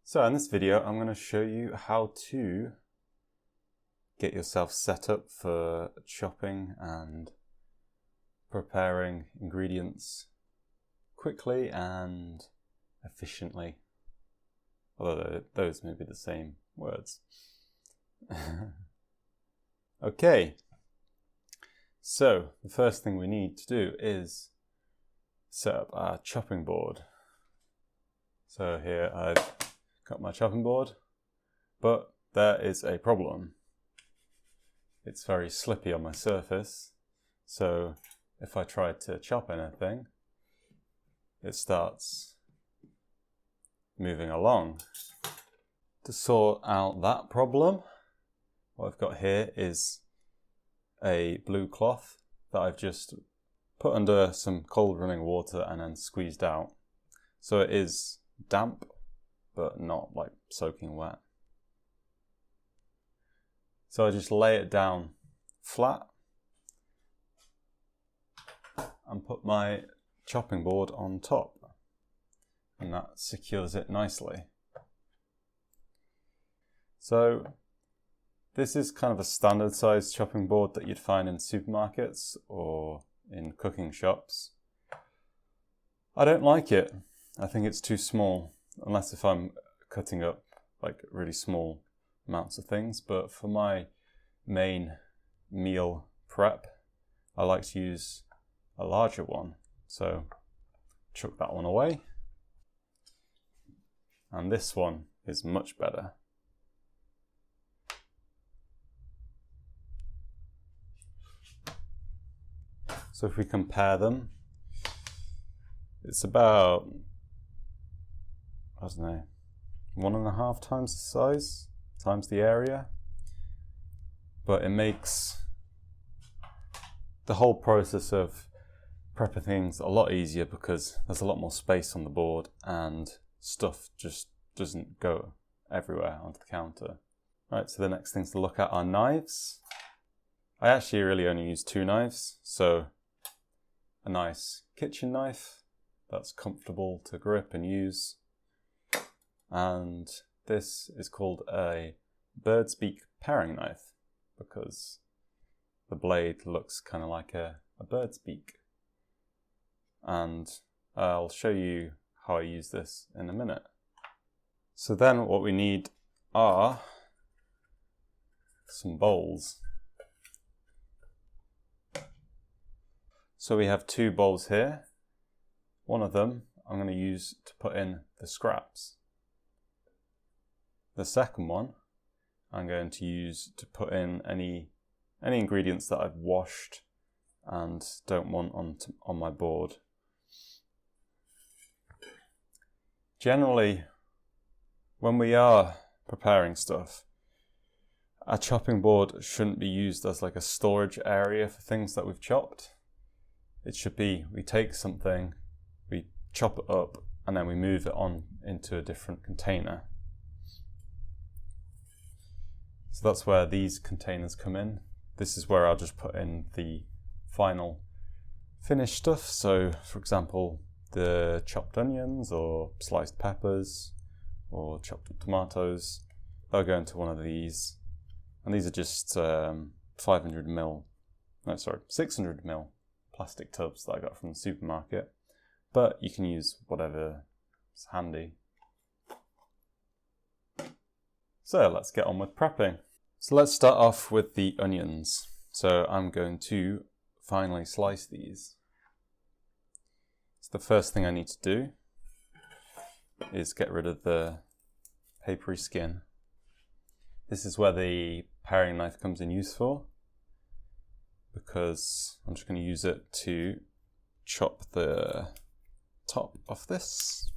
So in this video, I'm going to show you how to get yourself set up for chopping and preparing ingredients quickly and efficiently. Although those may be the same words. Okay, so the first thing we need to do is set up our chopping board. So here I've got my chopping board, but there is a problem. It's very slippy on my surface, so if I try to chop anything, it starts moving along. To sort out that problem, what I've got here is a blue cloth that I've just put under some cold running water and then squeezed out. So it is damp, but not like soaking wet. So I just lay it down flat and put my chopping board on top, and that secures it nicely. So this is kind of a standard size chopping board that you'd find in supermarkets or in cooking shops. I don't like it. I think it's too small, unless if I'm cutting up like really small amounts of things. But for my main meal prep, I like to use a larger one. So chuck that one away. And this one is much better. So if we compare them, it's about, I don't know, 1.5 times the size, times the area. But it makes the whole process of prepping things a lot easier because there's a lot more space on the board and stuff just doesn't go everywhere onto the counter. Right, so the next things to look at are knives. I actually really only use 2 knives, so a nice kitchen knife that's comfortable to grip and use. And this is called a bird's beak paring knife because the blade looks kind of like a bird's beak. And I'll show you how I use this in a minute. So then what we need are some bowls. So we have 2 bowls here. One of them I'm going to use to put in the scraps. The second one I'm going to use to put in any ingredients that I've washed and don't want on my board. Generally, when we are preparing stuff, our chopping board shouldn't be used as like a storage area for things that we've chopped. It should be, we take something, we chop it up, and then we move it on into a different container. So that's where these containers come in. This is where I'll just put in the final finished stuff. So for example, the chopped onions or sliced peppers or chopped up tomatoes, they'll go into one of these. And these are just 600 ml plastic tubs that I got from the supermarket, but you can use whatever is handy. So let's get on with prepping. So let's start off with the onions. So I'm going to finely slice these. So the first thing I need to do is get rid of the papery skin. This is where the paring knife comes in useful, because I'm just going to use it to chop the top off this.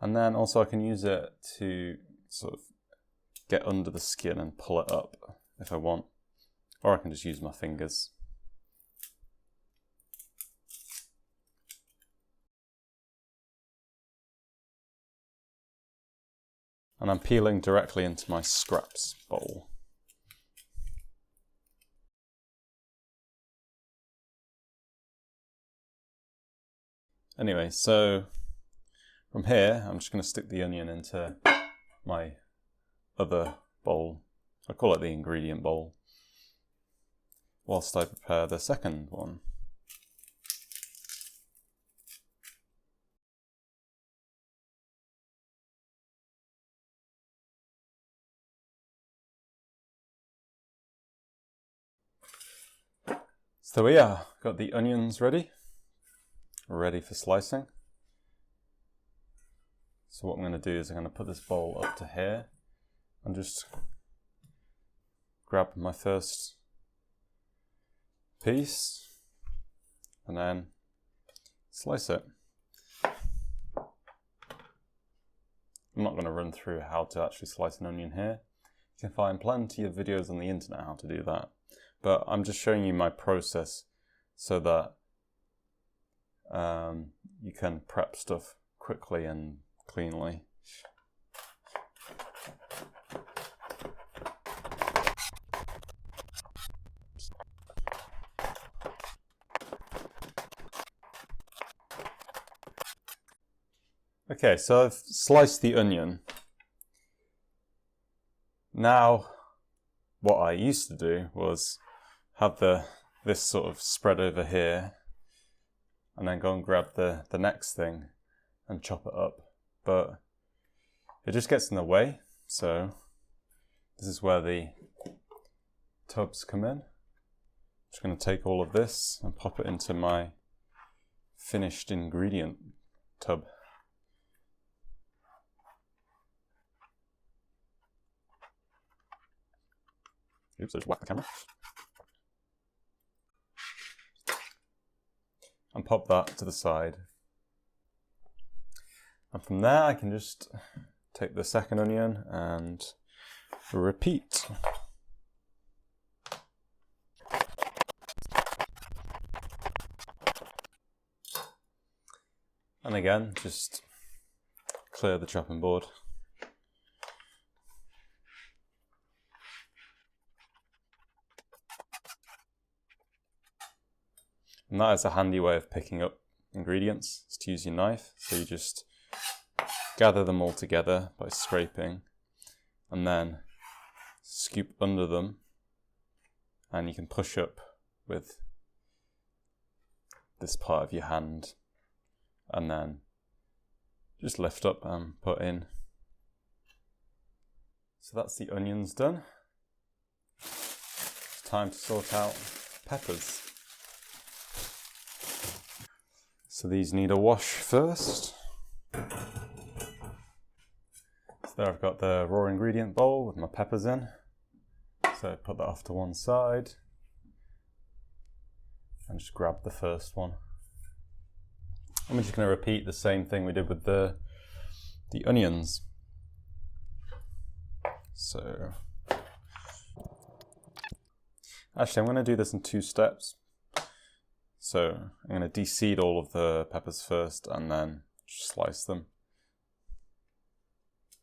And then also I can use it to sort of get under the skin and pull it up if I want, or I can just use my fingers. And I'm peeling directly into my scraps bowl. Anyway, so from here, I'm just going to stick the onion into my other bowl. I call it the ingredient bowl, whilst I prepare the second one. So we are, got the onions ready for slicing. So what I'm going to do is I'm going to put this bowl up to here and just grab my first piece and then slice it. I'm not going to run through how to actually slice an onion here. You can find plenty of videos on the internet how to do that. But I'm just showing you my process so that you can prep stuff quickly and cleanly. Okay, so I've sliced the onion. Now, what I used to do was have this sort of spread over here and then go and grab the next thing and chop it up. But it just gets in the way, so this is where the tubs come in. I'm just going to take all of this and pop it into my finished ingredient tub. Oops, I just whacked the camera. And pop that to the side. And from there I can just take the second onion and repeat. And again, just clear the chopping board. And that is a handy way of picking up ingredients, is to use your knife. So you just gather them all together by scraping and then scoop under them, and you can push up with this part of your hand and then just lift up and put in. So that's the onions done. It's time to sort out peppers. So these need a wash first. So there I've got the raw ingredient bowl with my peppers in. So put that off to one side and just grab the first one. And we're just going to repeat the same thing we did with the onions. So actually I'm going to do this in 2 steps. So I'm going to de-seed all of the peppers first and then just slice them,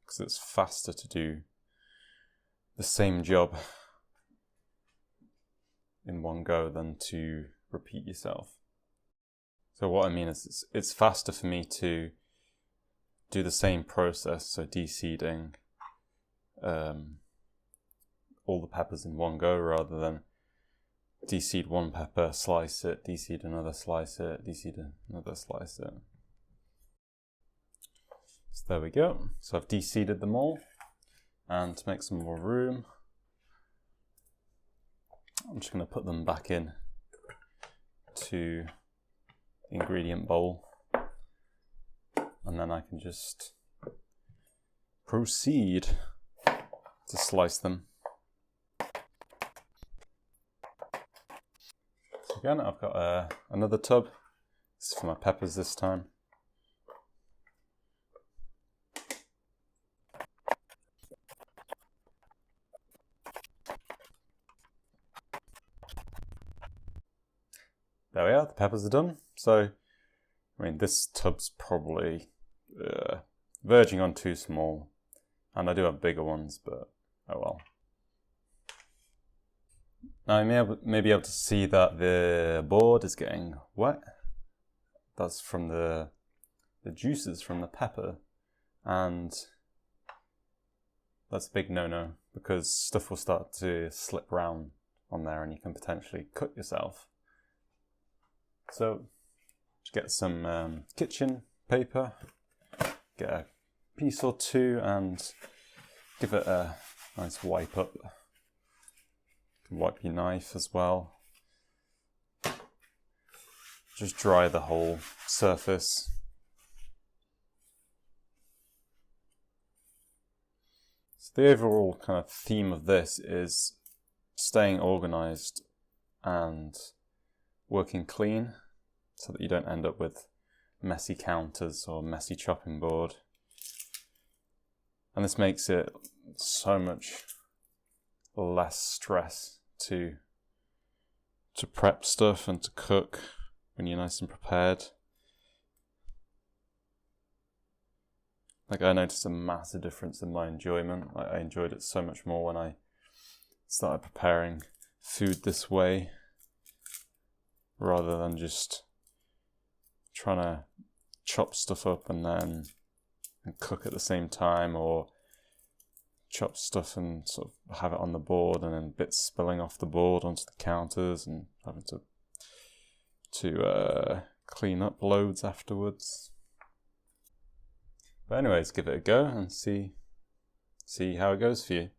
because it's faster to do the same job in one go than to repeat yourself. So what I mean is it's faster for me to do the same process, so de-seeding all the peppers in one go rather than de-seed one pepper, slice it, de-seed another, slice it, de-seed another, slice it. So there we go. So I've de-seeded them all, and to make some more room, I'm just going to put them back in to the ingredient bowl, and then I can just proceed to slice them. Again, I've got another tub. This is for my peppers this time. There we are, the peppers are done. So, I mean, this tub's probably verging on too small. And I do have bigger ones, but oh well. Now you may be able to see that the board is getting wet, that's from the juices from the pepper, and that's a big no-no because stuff will start to slip around on there and you can potentially cut yourself. So just get some kitchen paper, get a piece or two and give it a nice wipe up. You can wipe your knife as well. Just dry the whole surface. So the overall kind of theme of this is staying organized and working clean so that you don't end up with messy counters or messy chopping board. And this makes it so much less stress to prep stuff and to cook when you're nice and prepared. Like, I noticed a massive difference in my enjoyment. I enjoyed it so much more when I started preparing food this way, rather than just trying to chop stuff up and then cook at the same time, or chop stuff and sort of have it on the board and then bits spilling off the board onto the counters and having to clean up loads afterwards. But anyways, give it a go and see how it goes for you.